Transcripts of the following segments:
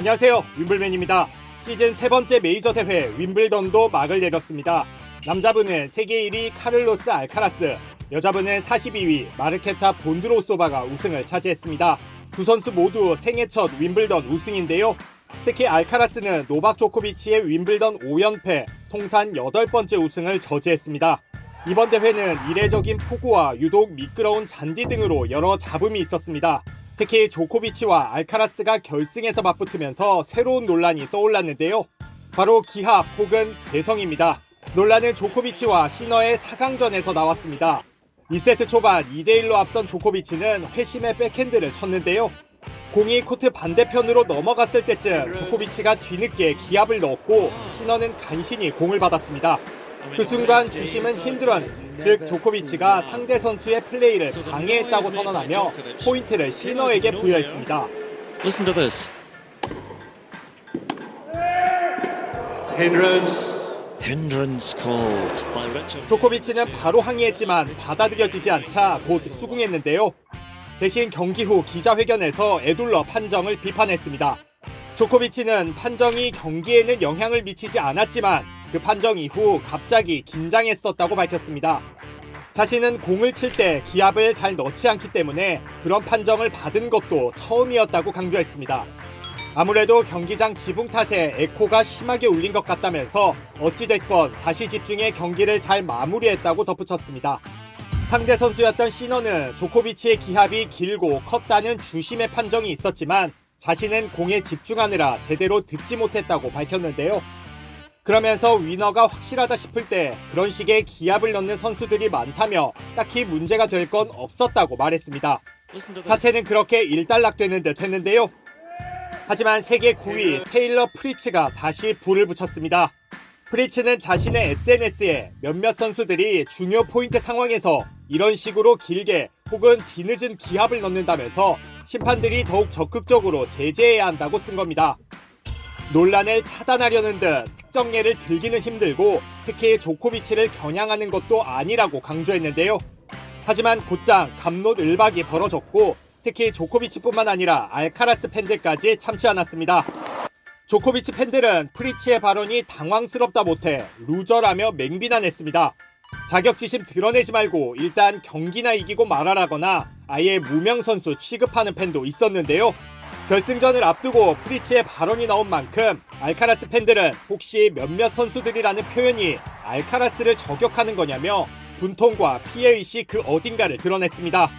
안녕하세요, 윈블맨입니다. 시즌 세 번째 메이저 대회 윈블던도 막을 내렸습니다. 남자분은 세계 1위 카를로스 알카라스, 여자분은 42위 마르케타 본드로소바가 우승을 차지했습니다. 두 선수 모두 생애 첫 윈블던 우승인데요. 특히 알카라스는 노박 조코비치의 윈블던 5연패, 통산 8번째 우승을 저지했습니다. 이번 대회는 이례적인 폭우와 유독 미끄러운 잔디 등으로 여러 잡음이 있었습니다. 특히 조코비치와 알카라스가 결승에서 맞붙으면서 새로운 논란이 떠올랐는데요. 바로 기합 혹은 괴성입니다. 논란은 조코비치와 시너의 4강전에서 나왔습니다. 2세트 초반 2대1로 앞선 조코비치는 회심의 백핸드를 쳤는데요. 공이 코트 반대편으로 넘어갔을 때쯤 조코비치가 뒤늦게 기합을 넣었고 시너는 간신히 공을 받았습니다. 그 순간 주심은 힌드런스, 즉 조코비치가 상대 선수의 플레이를 방해했다고 선언하며 포인트를 시너에게 부여했습니다. Listen to this. Hindrance called by Richard. 조코비치는 바로 항의했지만 받아들여지지 않자 곧 수긍했는데요. 대신 경기 후 기자회견에서 에둘러 판정을 비판했습니다. 조코비치는 판정이 경기에는 영향을 미치지 않았지만 그 판정 이후 갑자기 긴장했었다고 밝혔습니다. 자신은 공을 칠 때 기합을 잘 넣지 않기 때문에 그런 판정을 받은 것도 처음이었다고 강조했습니다. 아무래도 경기장 지붕 탓에 에코가 심하게 울린 것 같다면서 어찌됐건 다시 집중해 경기를 잘 마무리했다고 덧붙였습니다. 상대 선수였던 시너는 조코비치의 기합이 길고 컸다는 주심의 판정이 있었지만 자신은 공에 집중하느라 제대로 듣지 못했다고 밝혔는데요. 그러면서 위너가 확실하다 싶을 때 그런 식의 기합을 넣는 선수들이 많다며 딱히 문제가 될 건 없었다고 말했습니다. 사태는 그렇게 일단락되는 듯 했는데요. 하지만 세계 9위 테일러 프리츠가 다시 불을 붙였습니다. 프리츠는 자신의 SNS에 몇몇 선수들이 중요 포인트 상황에서 이런 식으로 길게 혹은 뒤늦은 기합을 넣는다면서 심판들이 더욱 적극적으로 제재해야 한다고 쓴 겁니다. 논란을 차단하려는 듯 특정 예를 들기는 힘들고 특히 조코비치를 겨냥하는 것도 아니라고 강조했는데요. 하지만 곧장 갑론을박이 벌어졌고 특히 조코비치뿐만 아니라 알카라스 팬들까지 참지 않았습니다. 조코비치 팬들은 프리치의 발언이 당황스럽다 못해 루저라며 맹비난했습니다. 자격지심 드러내지 말고 일단 경기나 이기고 말하라거나 아예 무명 선수 취급하는 팬도 있었는데요. 결승전을 앞두고 프리치의 발언이 나온 만큼 알카라스 팬들은 혹시 몇몇 선수들이라는 표현이 알카라스를 저격하는 거냐며 분통과 피해의식 그 어딘가를 드러냈습니다.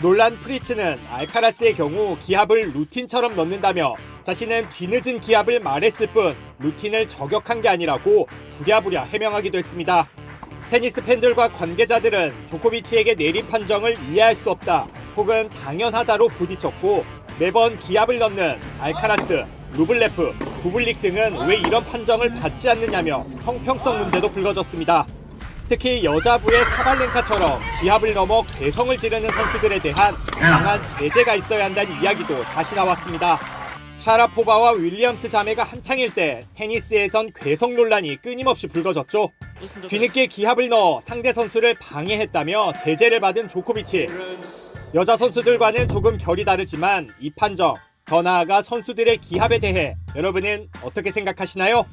논란 프리츠는 알카라스의 경우 기합을 루틴처럼 넣는다며 자신은 뒤늦은 기합을 말했을 뿐 루틴을 저격한 게 아니라고 부랴부랴 해명하기도 했습니다. 테니스 팬들과 관계자들은 조코비치에게 내린 판정을 이해할 수 없다 혹은 당연하다로 부딪혔고 매번 기합을 넣는 알카라스, 루블레프, 부블릭 등은 왜 이런 판정을 받지 않느냐며 형평성 문제도 불거졌습니다. 특히 여자부의 사발렌카처럼 기합을 넘어 괴성을 지르는 선수들에 대한 강한 제재가 있어야 한다는 이야기도 다시 나왔습니다. 샤라포바와 윌리엄스 자매가 한창일 때 테니스에선 괴성 논란이 끊임없이 불거졌죠. 뒤늦게 기합을 넣어 상대 선수를 방해했다며 제재를 받은 조코비치. 여자 선수들과는 조금 결이 다르지만 이 판정, 더 나아가 선수들의 기합에 대해 여러분은 어떻게 생각하시나요?